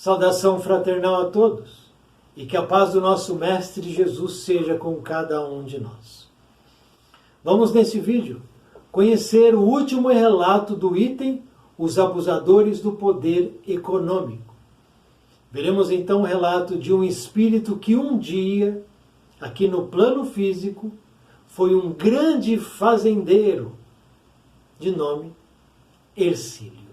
Saudação fraternal a todos e que a paz do nosso Mestre Jesus seja com cada um de nós. Vamos nesse vídeo conhecer o último relato do item Os Abusadores do Poder Econômico. Veremos então o relato de um espírito que um dia, aqui no plano físico, foi um grande fazendeiro de nome Hercílio.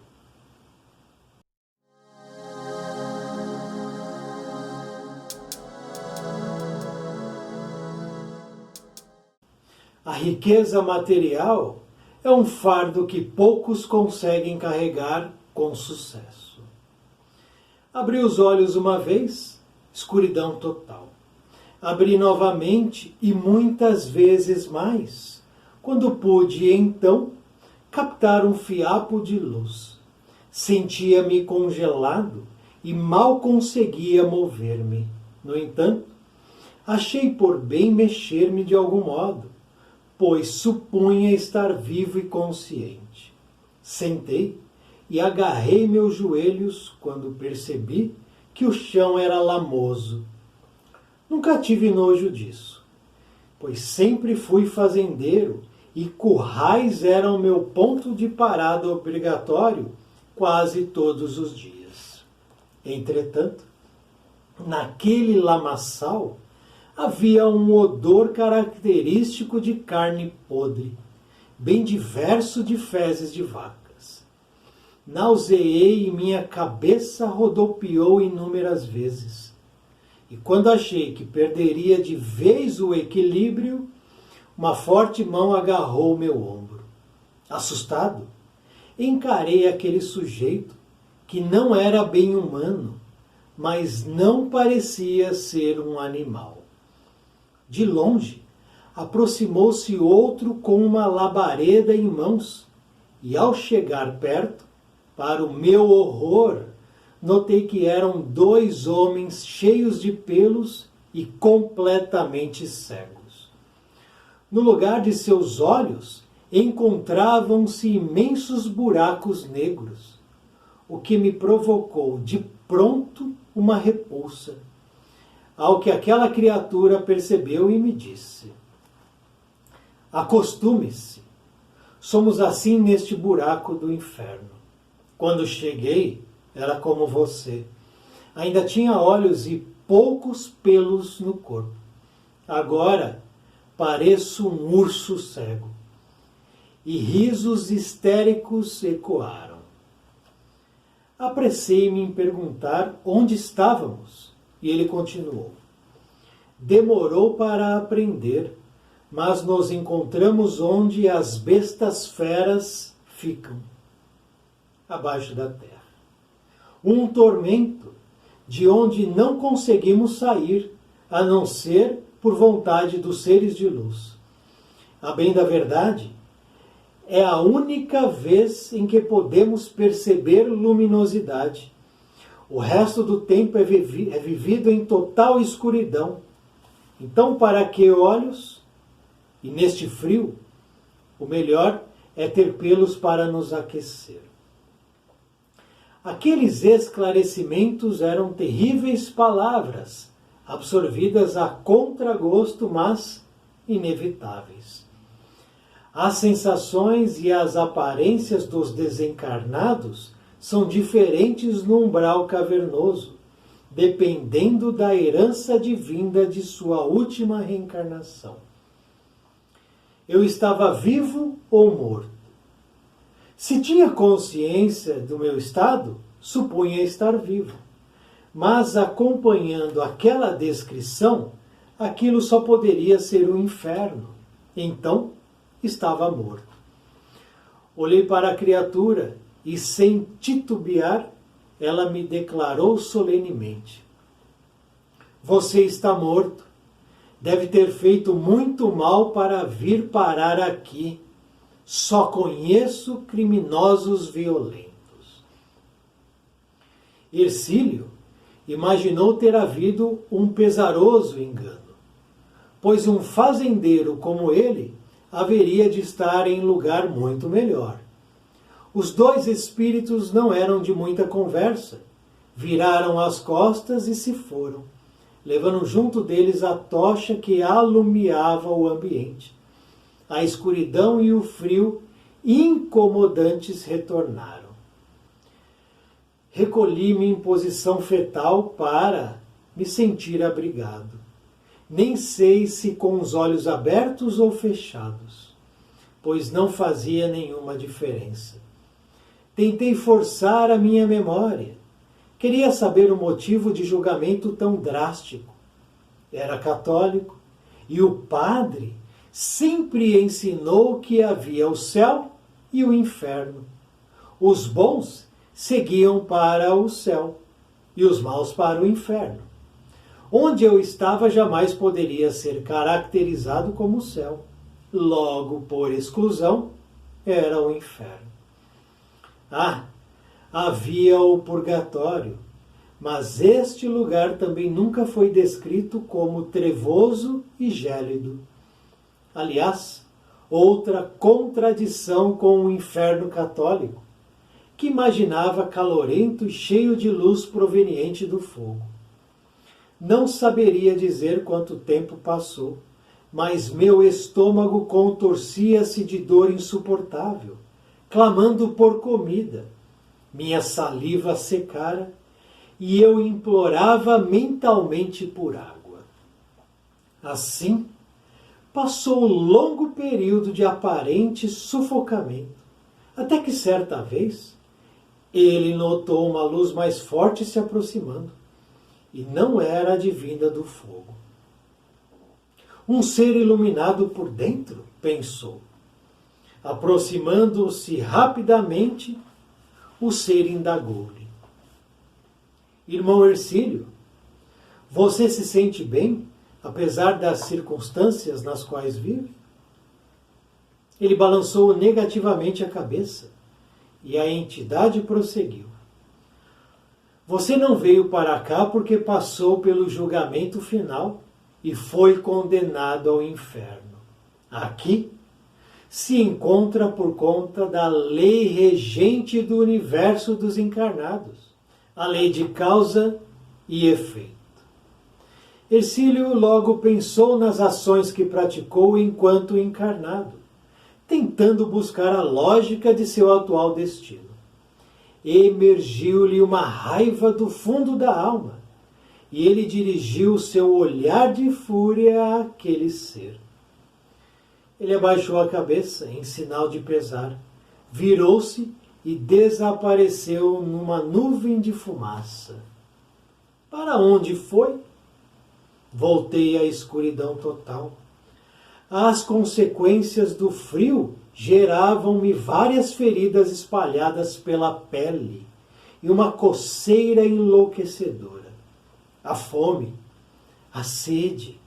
A riqueza material é um fardo que poucos conseguem carregar com sucesso. Abri os olhos uma vez, escuridão total. Abri novamente e muitas vezes mais, quando pude então captar um fiapo de luz. Sentia-me congelado e mal conseguia mover-me. No entanto, achei por bem mexer-me de algum modo, pois supunha estar vivo e consciente. Sentei e agarrei meus joelhos quando percebi que o chão era lamoso. Nunca tive nojo disso, pois sempre fui fazendeiro e currais eram meu ponto de parada obrigatório quase todos os dias. Entretanto, naquele lamaçal havia um odor característico de carne podre, bem diverso de fezes de vacas. Nauseei e minha cabeça rodopiou inúmeras vezes. E quando achei que perderia de vez o equilíbrio, uma forte mão agarrou meu ombro. Assustado, encarei aquele sujeito que não era bem humano, mas não parecia ser um animal. De longe, aproximou-se outro com uma labareda em mãos, e ao chegar perto, para o meu horror, notei que eram dois homens cheios de pelos e completamente cegos. No lugar de seus olhos, encontravam-se imensos buracos negros, o que me provocou de pronto uma repulsa. Ao que aquela criatura percebeu e me disse: acostume-se, somos assim neste buraco do inferno. Quando cheguei, era como você. Ainda tinha olhos e poucos pelos no corpo. Agora, pareço um urso cego. E risos histéricos ecoaram. Apressei-me em perguntar onde estávamos. E ele continuou: demorou para aprender, mas nos encontramos onde as bestas feras ficam, abaixo da terra. Um tormento de onde não conseguimos sair, a não ser por vontade dos seres de luz. A bem da verdade, é a única vez em que podemos perceber luminosidade. O resto do tempo é vivido em total escuridão. Então, para que olhos? E neste frio, o melhor é ter pelos para nos aquecer. Aqueles esclarecimentos eram terríveis palavras, absorvidas a contragosto, mas inevitáveis. As sensações e as aparências dos desencarnados são diferentes no umbral cavernoso, dependendo da herança divinda de sua última reencarnação. Eu estava vivo ou morto? Se tinha consciência do meu estado, supunha estar vivo. Mas acompanhando aquela descrição, aquilo só poderia ser o inferno. Então, estava morto. Olhei para a criatura e, sem titubear, ela me declarou solenemente: você está morto. Deve ter feito muito mal para vir parar aqui. Só conheço criminosos violentos. Hercílio imaginou ter havido um pesaroso engano, pois um fazendeiro como ele haveria de estar em lugar muito melhor. Os dois espíritos não eram de muita conversa, viraram as costas e se foram, levando junto deles a tocha que alumiava o ambiente. A escuridão e o frio incomodantes retornaram. Recolhi-me em posição fetal para me sentir abrigado. Nem sei se com os olhos abertos ou fechados, pois não fazia nenhuma diferença. Tentei forçar a minha memória. Queria saber o motivo de julgamento tão drástico. Era católico e o padre sempre ensinou que havia o céu e o inferno. Os bons seguiam para o céu e os maus para o inferno. Onde eu estava jamais poderia ser caracterizado como céu. Logo, por exclusão, era o inferno. Havia o purgatório, mas este lugar também nunca foi descrito como trevoso e gélido. Aliás, outra contradição com o inferno católico, que imaginava calorento e cheio de luz proveniente do fogo. Não saberia dizer quanto tempo passou, mas meu estômago contorcia-se de dor insuportável, clamando por comida. Minha saliva secara e eu implorava mentalmente por água. Assim, passou um longo período de aparente sufocamento, até que certa vez ele notou uma luz mais forte se aproximando, e não era advinda do fogo. Um ser iluminado por dentro, pensou. Aproximando-se rapidamente, o ser indagou-lhe: Irmão Hercílio, você se sente bem, apesar das circunstâncias nas quais vive? Ele balançou negativamente a cabeça, e a entidade prosseguiu: Você não veio para cá porque passou pelo julgamento final e foi condenado ao inferno. Aqui se encontra por conta da lei regente do universo dos encarnados, a lei de causa e efeito. Hercílio logo pensou nas ações que praticou enquanto encarnado, tentando buscar a lógica de seu atual destino. Emergiu-lhe uma raiva do fundo da alma, e ele dirigiu seu olhar de fúria àquele ser. Ele abaixou a cabeça em sinal de pesar, virou-se e desapareceu numa nuvem de fumaça. Para onde foi? Voltei à escuridão total. As consequências do frio geravam-me várias feridas espalhadas pela pele e uma coceira enlouquecedora. A fome, a sede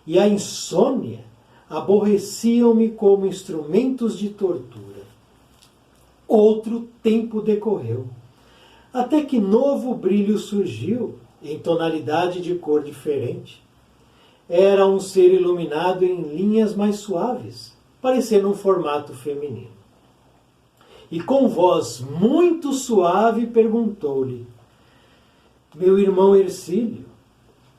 e a insônia aborreciam-me como instrumentos de tortura. Outro tempo decorreu, até que novo brilho surgiu em tonalidade de cor diferente. Era um ser iluminado em linhas mais suaves, parecendo um formato feminino. E com voz muito suave perguntou-lhe: Meu irmão Hercílio,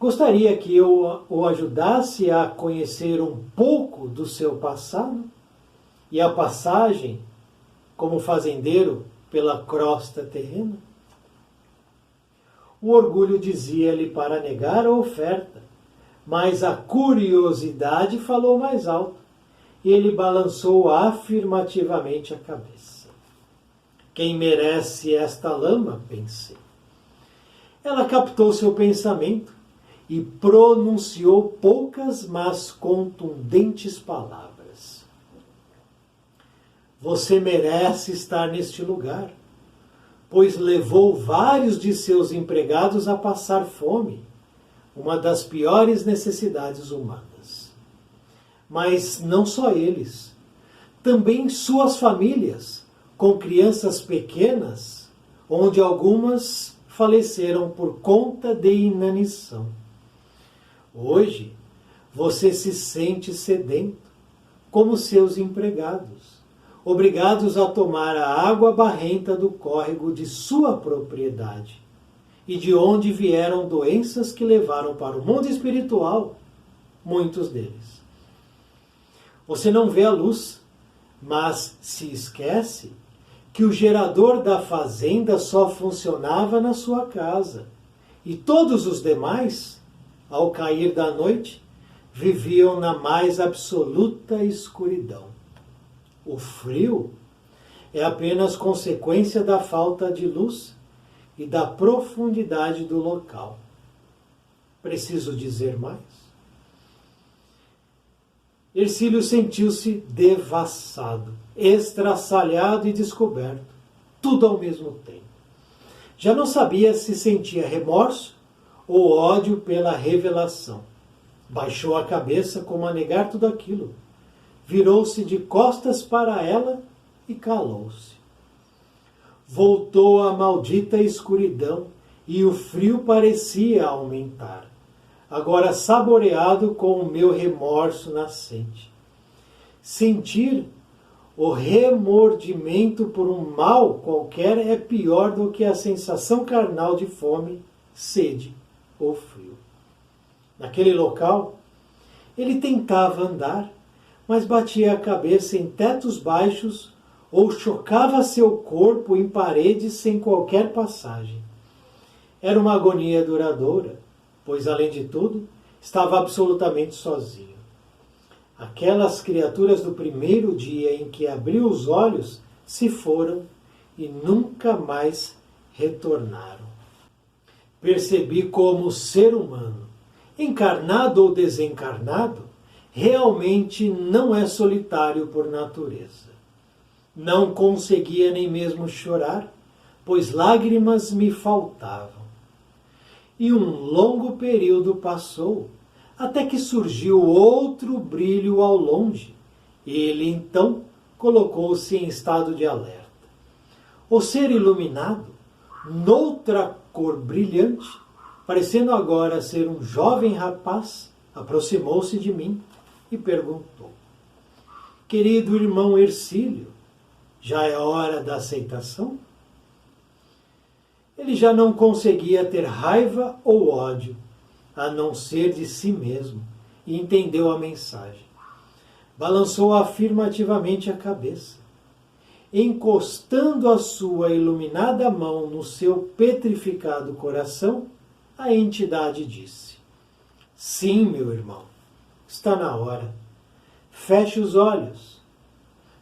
gostaria que eu o ajudasse a conhecer um pouco do seu passado e a passagem como fazendeiro pela crosta terrena? O orgulho dizia-lhe para negar a oferta, mas a curiosidade falou mais alto e ele balançou afirmativamente a cabeça. Quem merece esta lama? Pensei. Ela captou seu pensamento e pronunciou poucas, mas contundentes palavras. Você merece estar neste lugar, pois levou vários de seus empregados a passar fome, uma das piores necessidades humanas. Mas não só eles, também suas famílias, com crianças pequenas, onde algumas faleceram por conta de inanição. Hoje, você se sente sedento, como seus empregados, obrigados a tomar a água barrenta do córrego de sua propriedade. e de onde vieram doenças que levaram para o mundo espiritual muitos deles. Você não vê a luz, mas se esquece que o gerador da fazenda só funcionava na sua casa e todos os demais, ao cair da noite, viviam na mais absoluta escuridão. O frio é apenas consequência da falta de luz e da profundidade do local. Preciso dizer mais? Hercílio sentiu-se devassado, estraçalhado e descoberto, tudo ao mesmo tempo. Já não sabia se sentia remorso ou ódio pela revelação. Baixou a cabeça como a negar tudo aquilo. Virou-se de costas para ela e calou-se. Voltou a maldita escuridão e o frio parecia aumentar, agora saboreado com o meu remorso nascente. Sentir o remordimento por um mal qualquer é pior do que a sensação carnal de fome, sede ou frio. Naquele local, ele tentava andar, mas batia a cabeça em tetos baixos ou chocava seu corpo em paredes sem qualquer passagem. Era uma agonia duradoura, pois, além de tudo, estava absolutamente sozinho. Aquelas criaturas do primeiro dia em que abriu os olhos se foram e nunca mais retornaram. Percebi como o ser humano, encarnado ou desencarnado, realmente não é solitário por natureza. Não conseguia nem mesmo chorar, pois lágrimas me faltavam. E um longo período passou, até que surgiu outro brilho ao longe. Ele então colocou-se em estado de alerta. O ser iluminado, noutra cor brilhante, parecendo agora ser um jovem rapaz, aproximou-se de mim e perguntou: querido irmão Hercílio, já é hora da aceitação? Ele já não conseguia ter raiva ou ódio, a não ser de si mesmo, e entendeu a mensagem. Balançou afirmativamente a cabeça. Encostando a sua iluminada mão no seu petrificado coração, a entidade disse: sim, meu irmão, está na hora. Feche os olhos.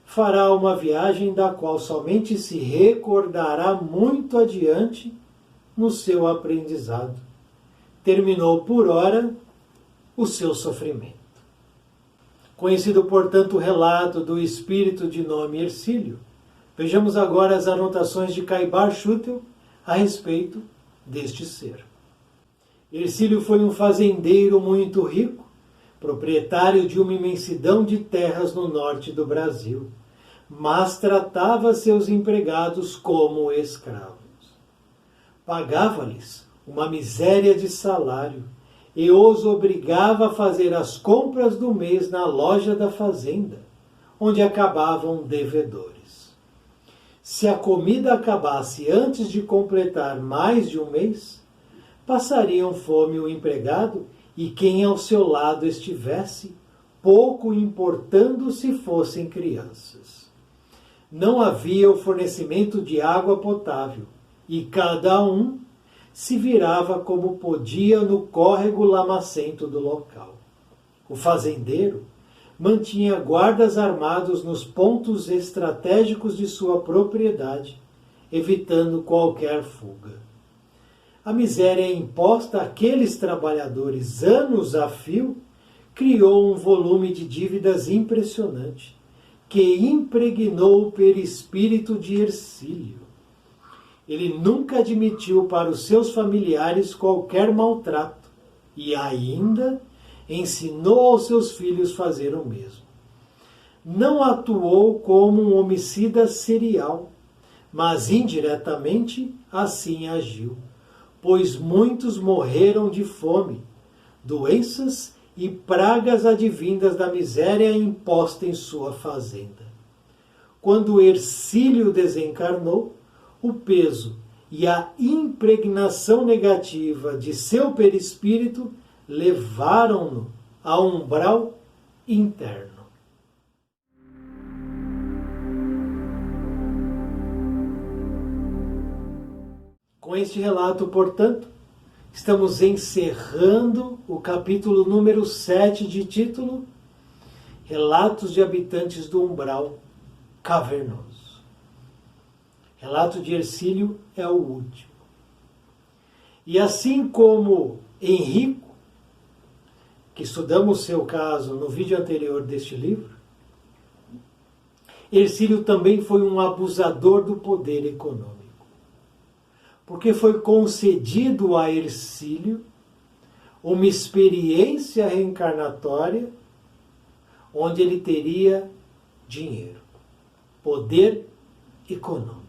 Fará uma viagem da qual somente se recordará muito adiante no seu aprendizado. Terminou por ora o seu sofrimento. Conhecido, portanto, o relato do espírito de nome Hercílio, vejamos agora as anotações de Caibar Schutel a respeito deste ser. Hercílio foi um fazendeiro muito rico, proprietário de uma imensidão de terras no norte do Brasil, mas tratava seus empregados como escravos. Pagava-lhes uma miséria de salário e os obrigava a fazer as compras do mês na loja da fazenda, onde acabavam devedores. Se a comida acabasse antes de completar mais de um mês, passariam fome o empregado e quem ao seu lado estivesse, pouco importando se fossem crianças. Não havia o fornecimento de água potável, e cada um se virava como podia no córrego lamacento do local. O fazendeiro mantinha guardas armados nos pontos estratégicos de sua propriedade, evitando qualquer fuga. A miséria imposta àqueles trabalhadores anos a fio criou um volume de dívidas impressionante, que impregnou o perispírito de Hercílio. Ele nunca admitiu para os seus familiares qualquer maltrato e ainda ensinou aos seus filhos fazer o mesmo. Não atuou como um homicida serial, mas indiretamente assim agiu, pois muitos morreram de fome, doenças e pragas advindas da miséria imposta em sua fazenda. Quando Hercílio desencarnou, o peso e a impregnação negativa de seu perispírito levaram-no a um umbral interno. Com este relato, portanto, estamos encerrando o capítulo número 7 de título Relatos de Habitantes do Umbral Cavernoso. Relato de Hercílio é o último. E assim como Henrico, que estudamos seu caso no vídeo anterior deste livro, Hercílio também foi um abusador do poder econômico. Porque foi concedido a Hercílio uma experiência reencarnatória onde ele teria dinheiro, poder econômico.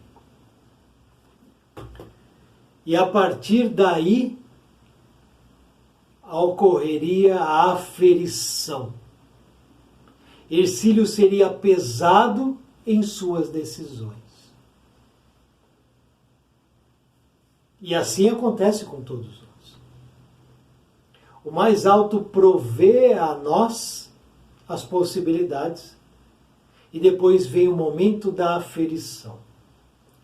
E a partir daí ocorreria a aferição. Hercílio seria pesado em suas decisões. E assim acontece com todos nós. O mais alto provê a nós as possibilidades e depois vem o momento da aferição.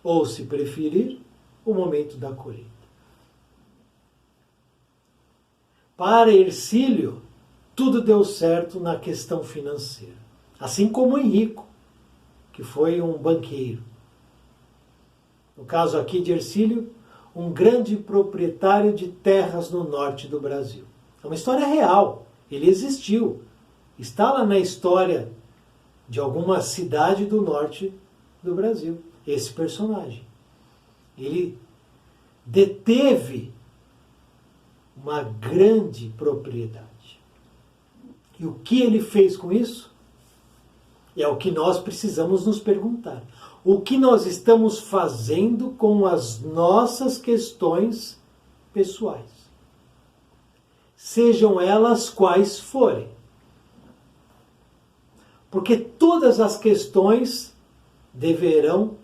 Ou, se preferir, o momento da colheita. Para Hercílio, tudo deu certo na questão financeira. Assim como Henrico, que foi um banqueiro. No caso aqui de Hercílio, um grande proprietário de terras no norte do Brasil. É uma história real, ele existiu. Está lá na história de alguma cidade do norte do Brasil, esse personagem. Ele deteve uma grande propriedade. E o que ele fez com isso? É o que nós precisamos nos perguntar. O que nós estamos fazendo com as nossas questões pessoais? Sejam elas quais forem. Porque todas as questões deverão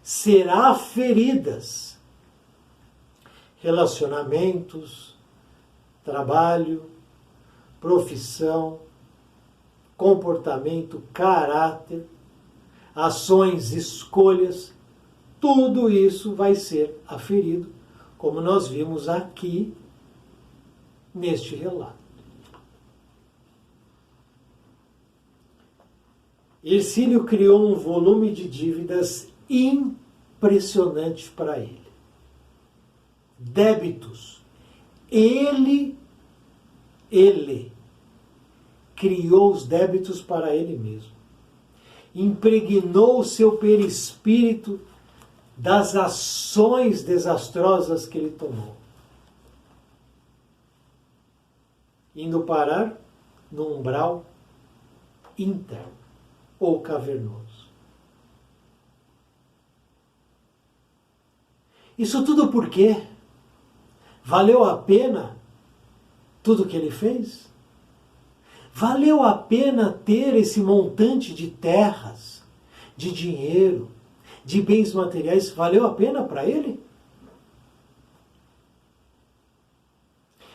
ser aferidas. Relacionamentos, trabalho, profissão, comportamento, caráter, ações, escolhas, tudo isso vai ser aferido, como nós vimos aqui neste relato. Hercílio criou um volume de dívidas impressionante para ele. Débitos. Ele criou os débitos para ele mesmo. Impregnou o seu perispírito das ações desastrosas que ele tomou, indo parar no umbral interno ou cavernoso. Isso tudo por quê? Valeu a pena tudo que ele fez? Valeu a pena ter esse montante de terras, de dinheiro, de bens materiais? Valeu a pena para ele?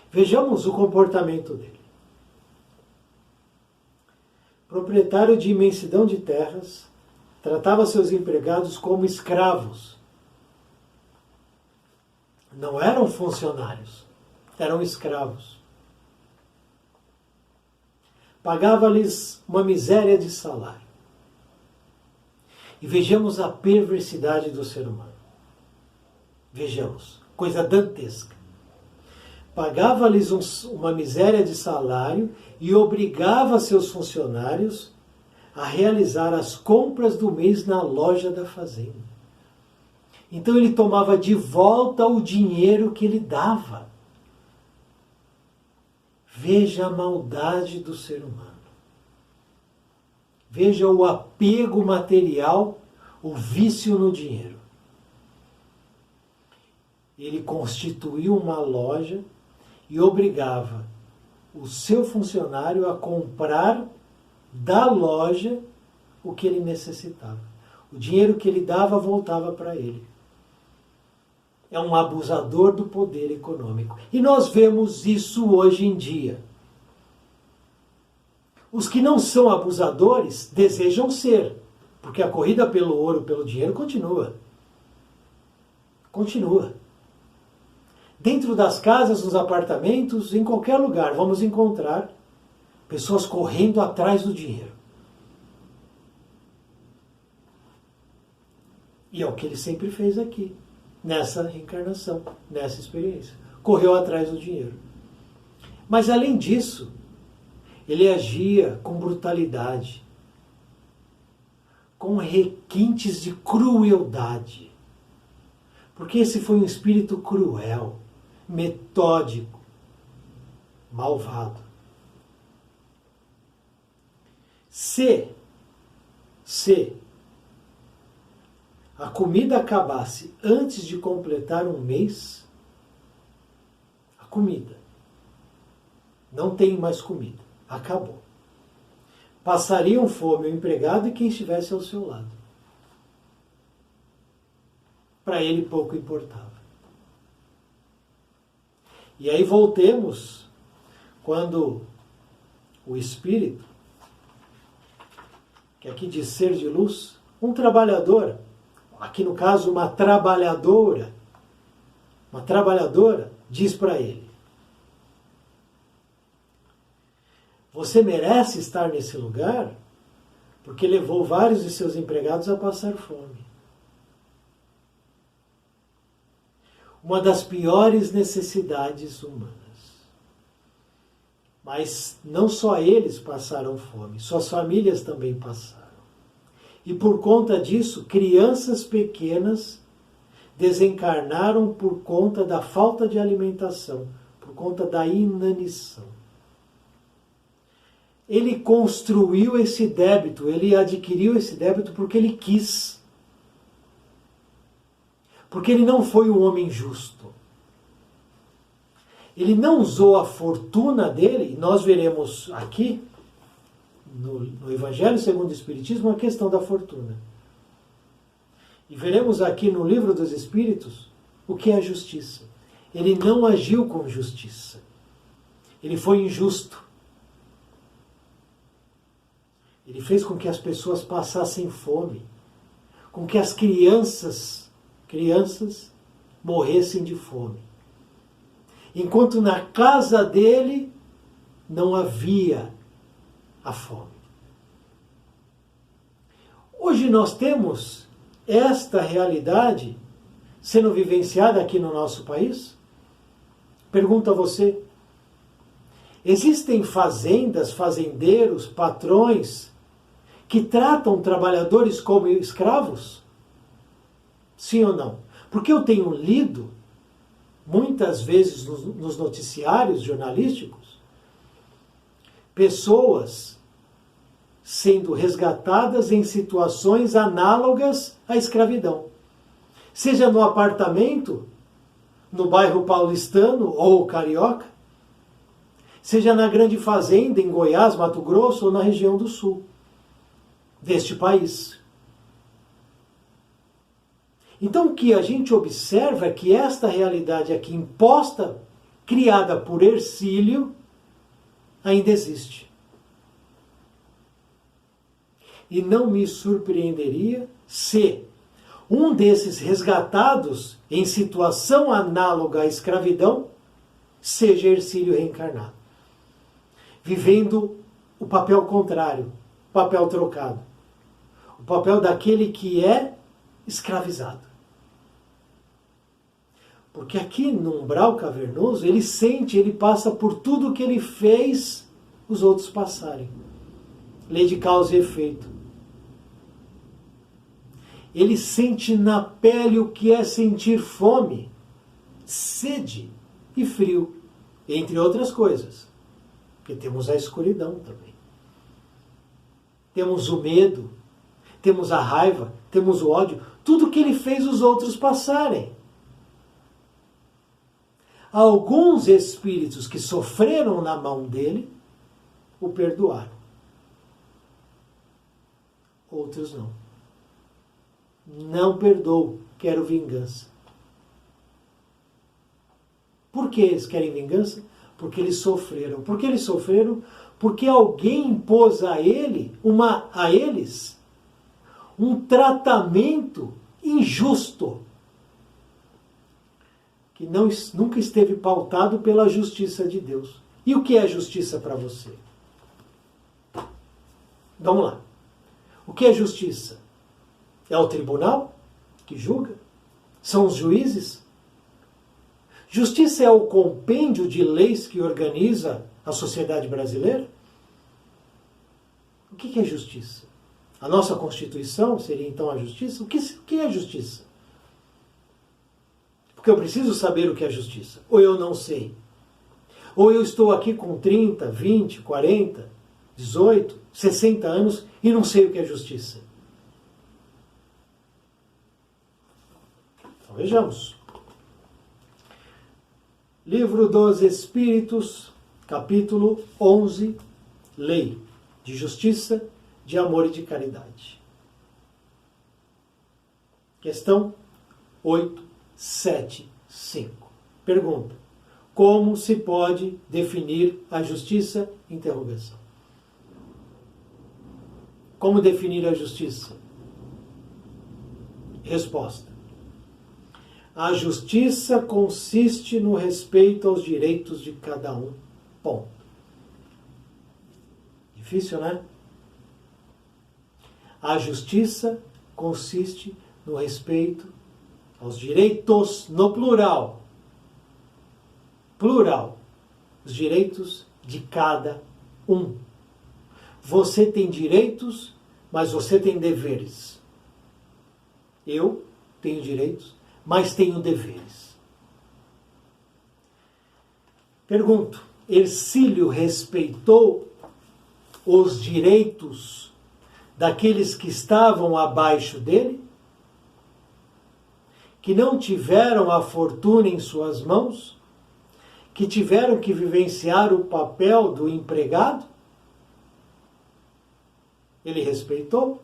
Vejamos o comportamento dele. Proprietário de imensidão de terras, tratava seus empregados como escravos. Não eram funcionários, eram escravos. Pagava-lhes uma miséria de salário. E vejamos a perversidade do ser humano. Vejamos, coisa dantesca. Pagava-lhes uma miséria de salário e obrigava seus funcionários a realizar as compras do mês na loja da fazenda. Então ele tomava de volta o dinheiro que ele dava. Veja a maldade do ser humano. Veja o apego material, o vício no dinheiro. Ele constituiu uma loja e obrigava o seu funcionário a comprar da loja o que ele necessitava. O dinheiro que ele dava voltava para ele. é um abusador do poder econômico. E nós vemos isso hoje em dia. Os que não são abusadores desejam ser, porque a corrida pelo ouro, pelo dinheiro continua. Continua. Dentro das casas, nos apartamentos, em qualquer lugar, vamos encontrar pessoas correndo atrás do dinheiro. E é o que ele sempre fez aqui, nessa reencarnação, nessa experiência. Correu atrás do dinheiro. Mas além disso, ele agia com brutalidade, com requintes de crueldade. Porque esse foi um espírito cruel, metódico, malvado. Se a comida acabasse antes de completar um mês, a comida, não tem mais comida, acabou. Passariam fome o empregado e quem estivesse ao seu lado. Para ele pouco importava. E aí voltemos quando o espírito, que aqui diz ser de luz, um trabalhador, aqui no caso uma trabalhadora diz para ele: você merece estar nesse lugar porque levou vários de seus empregados a passar fome. Uma das piores necessidades humanas. Mas não só eles passaram fome, suas famílias também passaram. E por conta disso, crianças pequenas desencarnaram por conta da falta de alimentação, por conta da inanição. Ele construiu esse débito, ele adquiriu esse débito porque ele quis. Porque ele não foi um homem justo. Ele não usou a fortuna dele, e nós veremos aqui, no Evangelho segundo o Espiritismo, a questão da fortuna. E veremos aqui no Livro dos Espíritos o que é a justiça. Ele não agiu com justiça. Ele foi injusto. Ele fez com que as pessoas passassem fome, com que as crianças morressem de fome. Enquanto na casa dele não havia a fome. Hoje nós temos esta realidade sendo vivenciada aqui no nosso país? Pergunto a você. Existem fazendas, fazendeiros, patrões que tratam trabalhadores como escravos? Sim ou não? Porque eu tenho lido, muitas vezes nos noticiários jornalísticos, pessoas sendo resgatadas em situações análogas à escravidão. Seja no apartamento, no bairro paulistano ou carioca, seja na grande fazenda em Goiás, Mato Grosso ou na região do sul deste país. Então o que a gente observa é que esta realidade aqui imposta, criada por Hercílio, ainda existe. E não me surpreenderia se um desses resgatados em situação análoga à escravidão seja Hercílio reencarnado, vivendo o papel contrário, o papel trocado, o papel daquele que é escravizado. Porque aqui no umbral cavernoso, ele sente, ele passa por tudo o que ele fez os outros passarem. Lei de causa e efeito. Ele sente na pele o que é sentir fome, sede e frio, entre outras coisas. Porque temos a escuridão também. Temos o medo, temos a raiva, temos o ódio, tudo que ele fez os outros passarem. Alguns espíritos que sofreram na mão dele o perdoaram. Outros não. Não perdoo, quero vingança. Por que eles querem vingança? Porque eles sofreram. Por que eles sofreram? Porque alguém impôs a eles um tratamento injusto, que nunca esteve pautado pela justiça de Deus. E o que é justiça para você? Vamos lá. O que é justiça? É o tribunal que julga? São os juízes? Justiça é o compêndio de leis que organiza a sociedade brasileira? O que é justiça? A nossa Constituição seria então a justiça? O que é justiça? Porque eu preciso saber o que é justiça. Ou eu não sei. Ou eu estou aqui com 30, 20, 40, 18, 60 anos e não sei o que é justiça. Então vejamos. Livro dos Espíritos, capítulo 11, Lei de Justiça, de Amor e de Caridade. Questão 875. Pergunta: como se pode definir a justiça? Interrogação. Como definir a justiça? Resposta: a justiça consiste no respeito aos direitos de cada um. Ponto. Difícil, né? A justiça consiste no respeito aos direitos, no plural. Plural. Os direitos de cada um. Você tem direitos, mas você tem deveres. Eu tenho direitos, mas tenho deveres. Pergunto: Hercílio respeitou os direitos daqueles que estavam abaixo dele? Que não tiveram a fortuna em suas mãos? Que tiveram que vivenciar o papel do empregado? Ele respeitou?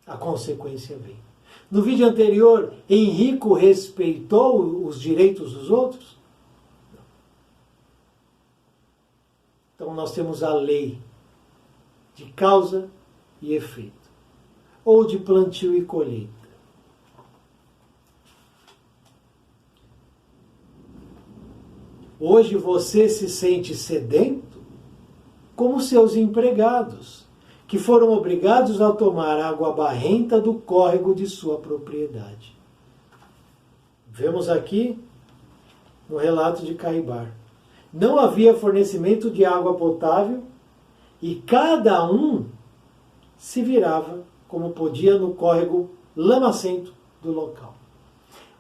A consequência vem. No vídeo anterior, Henrico respeitou os direitos dos outros? Não. Então nós temos a lei de causa e efeito, ou de plantio e colheita. Hoje você se sente sedento como seus empregados, que foram obrigados a tomar água barrenta do córrego de sua propriedade. Vemos aqui no relato de Caibar. Não havia fornecimento de água potável e cada um se virava como podia no córrego lamacento do local.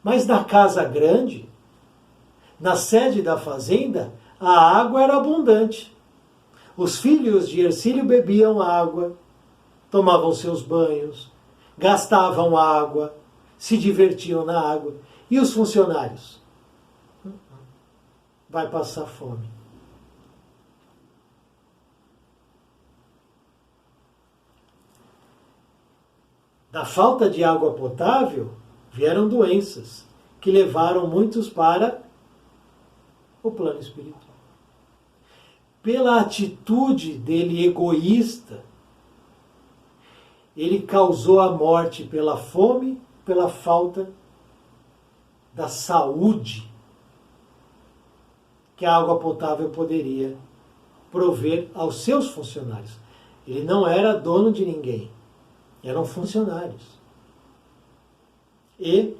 Mas na casa grande, na sede da fazenda, a água era abundante. Os filhos de Hercílio bebiam água, tomavam seus banhos, gastavam água, se divertiam na água. E os funcionários? Vai passar fome. Da falta de água potável, vieram doenças que levaram muitos para o plano espiritual. Pela atitude dele egoísta, ele causou a morte pela fome, pela falta da saúde que a água potável poderia prover aos seus funcionários. Ele não era dono de ninguém, eram funcionários. E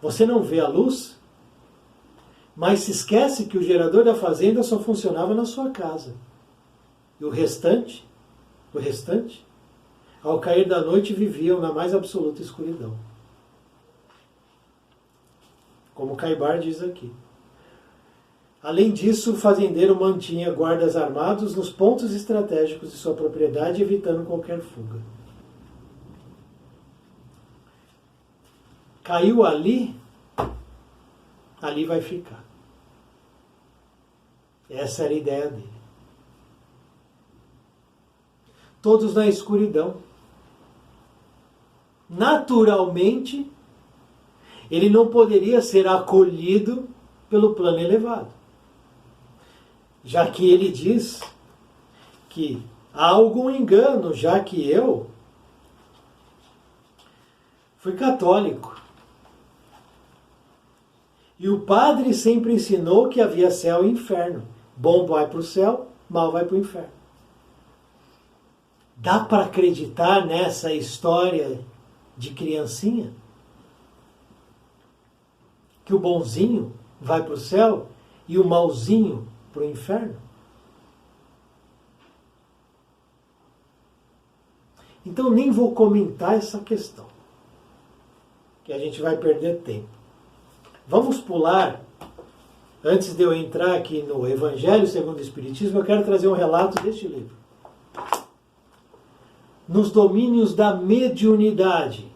você não vê a luz, mas se esquece que o gerador da fazenda só funcionava na sua casa. E o restante, ao cair da noite, viviam na mais absoluta escuridão. Como Caibar diz aqui. Além disso, o fazendeiro mantinha guardas armados nos pontos estratégicos de sua propriedade, evitando qualquer fuga. Caiu ali, ali vai ficar. Essa era a ideia dele. Todos na escuridão. Naturalmente, ele não poderia ser acolhido pelo plano elevado. Já que ele diz que há algum engano, já que eu fui católico. E o padre sempre ensinou que havia céu e inferno. Bom vai para o céu, mal vai para o inferno. Dá para acreditar nessa história de criancinha? Que o bonzinho vai para o céu e o malzinho para o inferno? Então nem vou comentar essa questão, que a gente vai perder tempo. Vamos pular, antes de eu entrar aqui no Evangelho segundo o Espiritismo, eu quero trazer um relato deste livro. Nos domínios da mediunidade,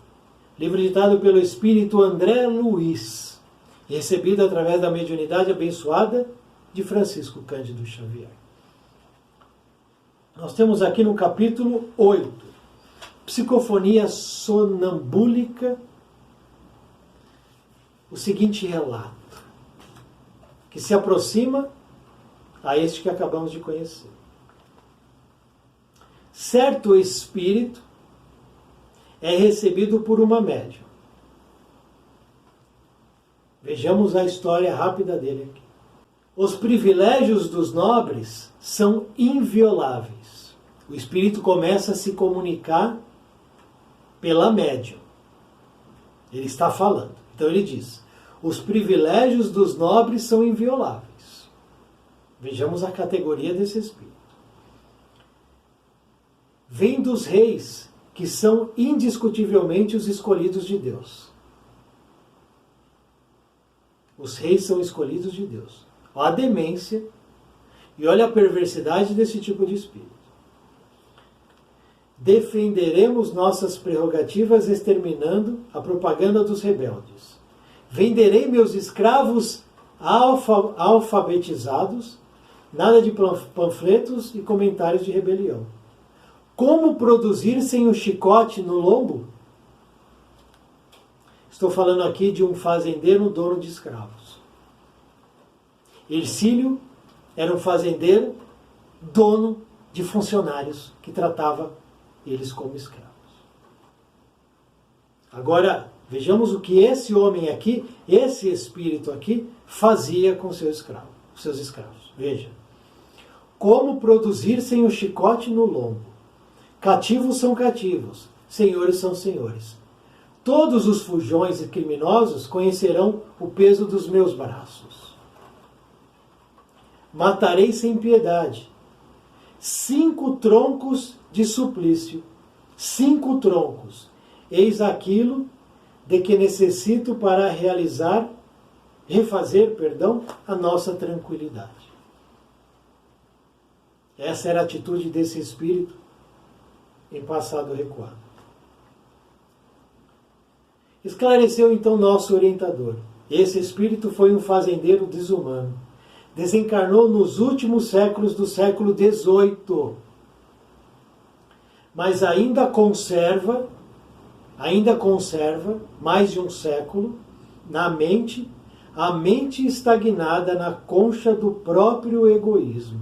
livro ditado pelo espírito André Luiz, recebido através da mediunidade abençoada de Francisco Cândido Xavier. Nós temos aqui no capítulo 8, Psicofonia Sonambúlica, o seguinte relato, que se aproxima a este que acabamos de conhecer. Certo espírito é recebido por uma médium. Vejamos a história rápida dele aqui. Os privilégios dos nobres são invioláveis. O espírito começa a se comunicar pela médium. Ele está falando. Então ele diz: os privilégios dos nobres são invioláveis. Vejamos a categoria desse espírito. Vem dos reis, que são indiscutivelmente os escolhidos de Deus. Os reis são escolhidos de Deus. Olha a demência e olha a perversidade desse tipo de espírito. Defenderemos nossas prerrogativas exterminando a propaganda dos rebeldes. Venderei meus escravos alfabetizados, nada de panfletos e comentários de rebelião. Como produzir sem o chicote no lombo? Estou falando aqui de um fazendeiro dono de escravos. Ercílio era um fazendeiro dono de funcionários que tratava eles como escravos. Agora, vejamos o que esse homem aqui, esse espírito aqui, fazia com seus escravos. Veja. Como produzir sem o chicote no lombo? Cativos são cativos, senhores são senhores. Todos os fujões e criminosos conhecerão o peso dos meus braços. Matarei sem piedade. 5 troncos de suplício. 5 troncos. Eis aquilo de que necessito para refazer a nossa tranquilidade. Essa era a atitude desse espírito em passado recuado. Esclareceu então nosso orientador. Esse espírito foi um fazendeiro desumano. Desencarnou nos últimos séculos do século XVIII. Mas ainda conserva mais de um século na mente, a mente estagnada na concha do próprio egoísmo.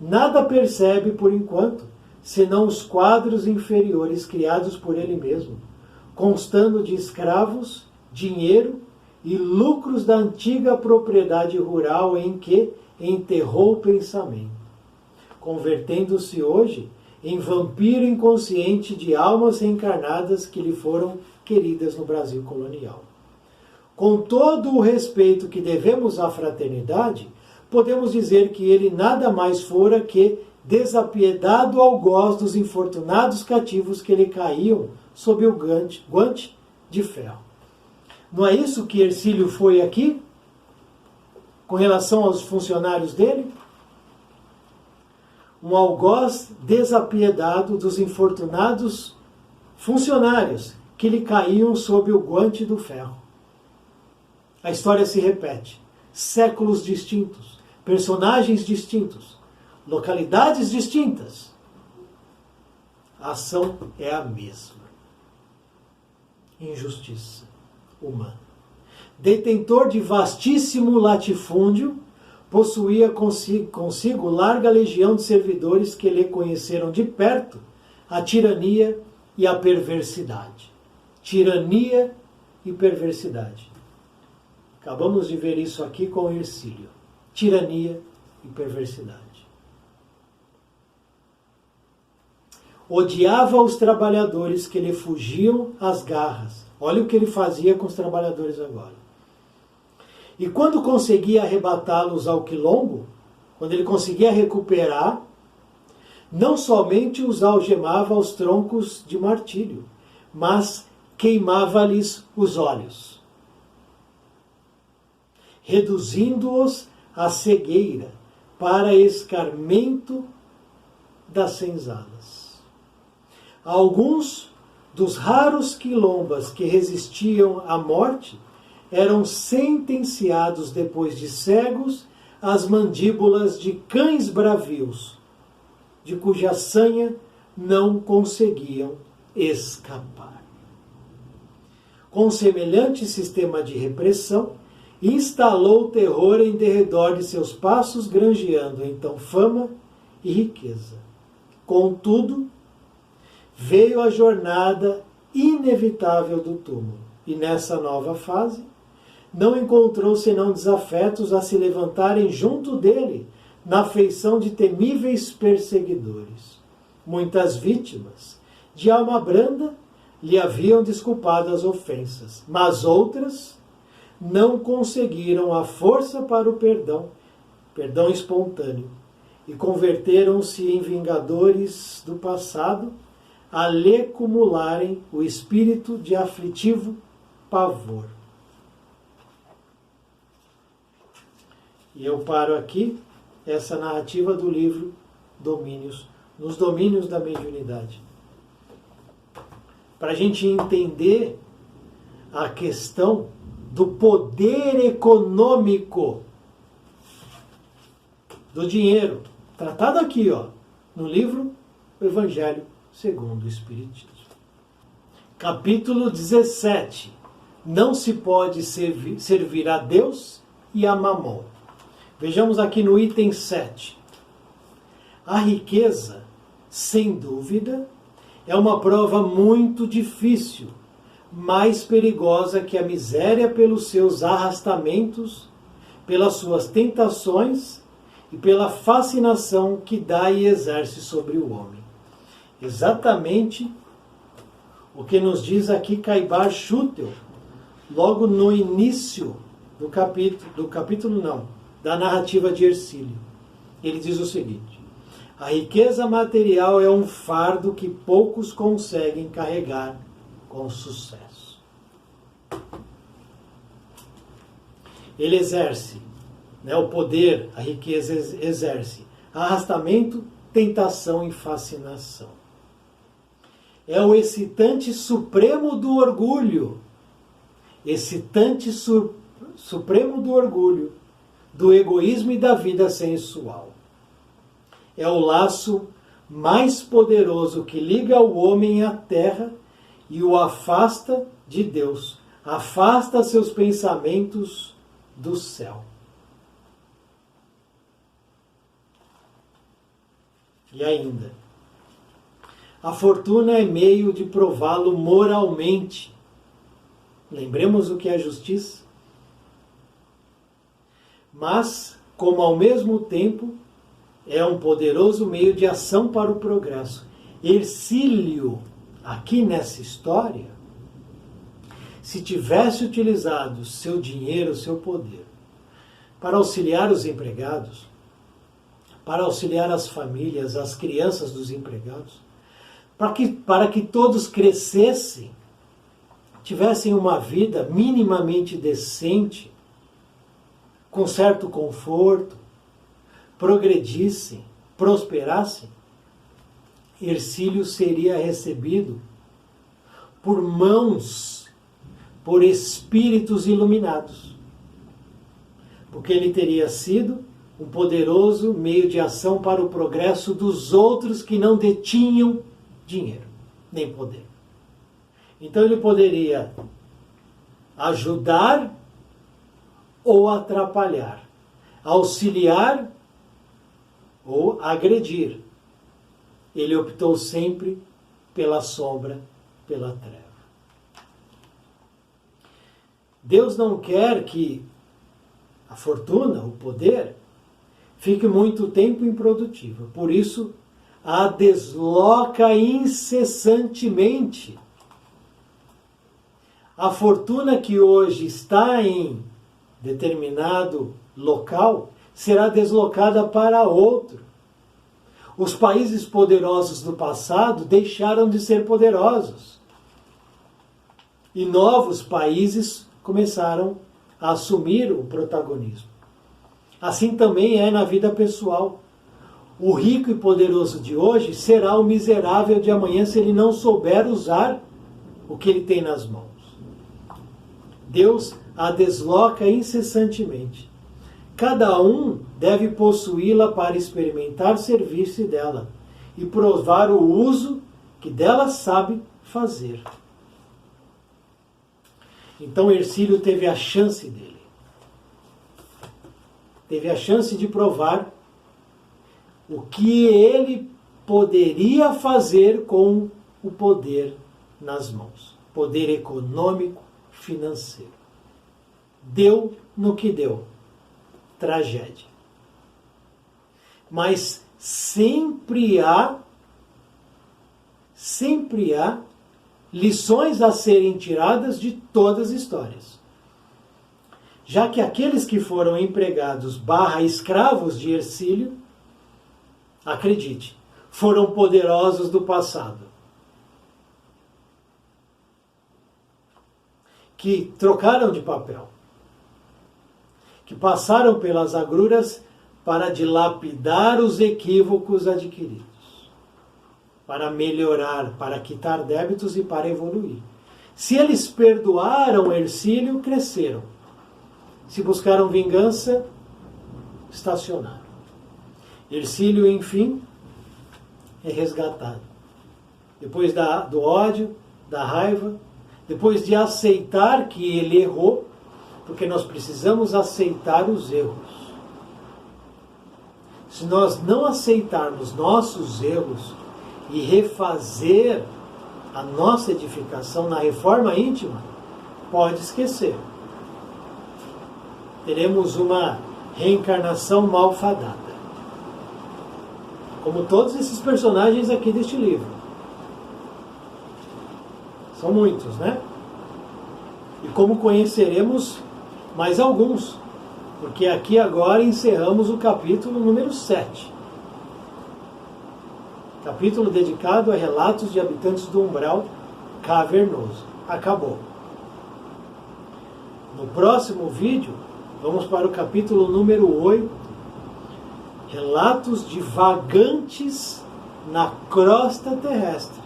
Nada percebe por enquanto, senão os quadros inferiores criados por ele mesmo, constando de escravos, dinheiro e lucros da antiga propriedade rural em que enterrou o pensamento, convertendo-se hoje em vampiro inconsciente de almas reencarnadas que lhe foram queridas no Brasil colonial. Com todo o respeito que devemos à fraternidade, podemos dizer que ele nada mais fora que desapiedado algoz dos infortunados cativos que lhe caíam sob o guante de ferro. Não é isso que Ercílio foi aqui, com relação aos funcionários dele? Um algoz desapiedado dos infortunados funcionários que lhe caíam sob o guante do ferro. A história se repete. Séculos distintos, personagens distintos, localidades distintas. A ação é a mesma. Injustiça humana. detentor de vastíssimo latifúndio, possuía consigo larga legião de servidores que lhe conheceram de perto a tirania e a perversidade. Tirania e perversidade. Acabamos de ver isso aqui com Hercílio. Tirania e perversidade. Odiava os trabalhadores que lhe fugiam às garras. Olha o que ele fazia com os trabalhadores agora. E quando conseguia arrebatá-los ao quilombo, quando ele conseguia recuperar, não somente os algemava aos troncos de martírio, mas queimava-lhes os olhos, reduzindo-os à cegueira, para escarmento das senzalas. Alguns dos raros quilombas que resistiam à morte eram sentenciados depois de cegos às mandíbulas de cães bravios, de cuja sanha não conseguiam escapar. Com semelhante sistema de repressão, instalou o terror em derredor de seus passos, granjeando então fama e riqueza. Contudo, veio a jornada inevitável do túmulo, e nessa nova fase, não encontrou senão desafetos a se levantarem junto dele na feição de temíveis perseguidores. Muitas vítimas, de alma branda, lhe haviam desculpado as ofensas, mas outras não conseguiram a força para o perdão espontâneo, e converteram-se em vingadores do passado, a lhe acumularem o espírito de aflitivo pavor. E eu paro aqui essa narrativa do livro Domínios, nos domínios da mediunidade. Para a gente entender a questão do poder econômico do dinheiro, tratado aqui, no livro O Evangelho segundo o Espiritismo. Capítulo 17. Não se pode servir a Deus e a Mamon. Vejamos aqui no item 7. A riqueza, sem dúvida, é uma prova muito difícil, mais perigosa que a miséria pelos seus arrastamentos, pelas suas tentações e pela fascinação que dá e exerce sobre o homem. Exatamente o que nos diz aqui Caibar Schutel, logo no início da narrativa de Hercílio. Ele diz o seguinte: a riqueza material é um fardo que poucos conseguem carregar com sucesso. Ele exerce, o poder, a riqueza exerce arrastamento, tentação e fascinação. É o excitante supremo do orgulho. Excitante supremo do orgulho, do egoísmo e da vida sensual. É o laço mais poderoso que liga o homem à terra e o afasta de Deus, afasta seus pensamentos do céu. E ainda, a fortuna é meio de prová-lo moralmente. Lembremos o que é justiça. Mas, como ao mesmo tempo, é um poderoso meio de ação para o progresso. Hercílio, aqui nessa história, se tivesse utilizado seu dinheiro, seu poder, para auxiliar os empregados, para auxiliar as famílias, as crianças dos empregados, para que todos crescessem, tivessem uma vida minimamente decente, com certo conforto, progredissem, prosperassem, Hercílio seria recebido por espíritos iluminados, porque ele teria sido um poderoso meio de ação para o progresso dos outros que não detinham dinheiro, nem poder. Então ele poderia ajudar ou atrapalhar, auxiliar ou agredir. Ele optou sempre pela sombra, pela treva. Deus não quer que a fortuna, o poder, fique muito tempo improdutiva. Por isso, a desloca incessantemente. A fortuna que hoje está em determinado local será deslocada para outro. Os países poderosos do passado deixaram de ser poderosos. E novos países começaram a assumir o protagonismo. Assim também é na vida pessoal. O rico e poderoso de hoje será o miserável de amanhã se ele não souber usar o que ele tem nas mãos. Deus a desloca incessantemente. Cada um deve possuí-la para experimentar servir-se dela e provar o uso que dela sabe fazer. Então Hercílio teve a chance dele. Teve a chance de provar o que ele poderia fazer com o poder nas mãos. Poder econômico, financeiro. Deu no que deu. Tragédia. Mas sempre há lições a serem tiradas de todas as histórias. Já que aqueles que foram empregados / escravos de Hercílio, acredite, foram poderosos do passado. Que trocaram de papel. Que passaram pelas agruras para dilapidar os equívocos adquiridos. Para melhorar, para quitar débitos e para evoluir. Se eles perdoaram Hercílio, cresceram. Se buscaram vingança, estacionaram. Hercílio, enfim, é resgatado. Depois do ódio, da raiva, depois de aceitar que ele errou, porque nós precisamos aceitar os erros. Se nós não aceitarmos nossos erros e refazer a nossa edificação na reforma íntima, pode esquecer. Teremos uma reencarnação malfadada. Como todos esses personagens aqui deste livro. São muitos, né? E como conheceremos mais alguns. Porque aqui agora encerramos o capítulo número 7. Capítulo dedicado a relatos de habitantes do umbral cavernoso. Acabou. No próximo vídeo, vamos para o capítulo número 8. Relatos de vagantes na crosta terrestre.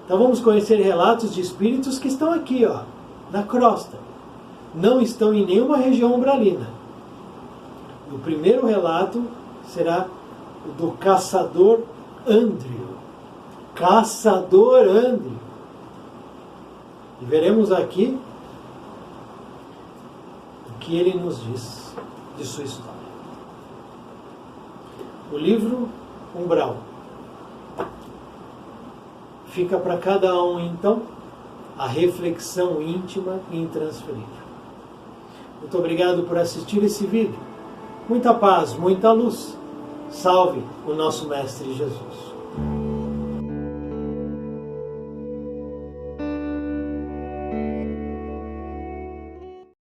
Então vamos conhecer relatos de espíritos que estão aqui, ó, na crosta. Não estão em nenhuma região umbralina. O primeiro relato será o do caçador Andrio. Caçador Andrio. E veremos aqui o que ele nos diz de sua história. O livro Umbral. Fica para cada um, então, a reflexão íntima e intransferível. Muito obrigado por assistir esse vídeo. Muita paz, muita luz. Salve o nosso Mestre Jesus.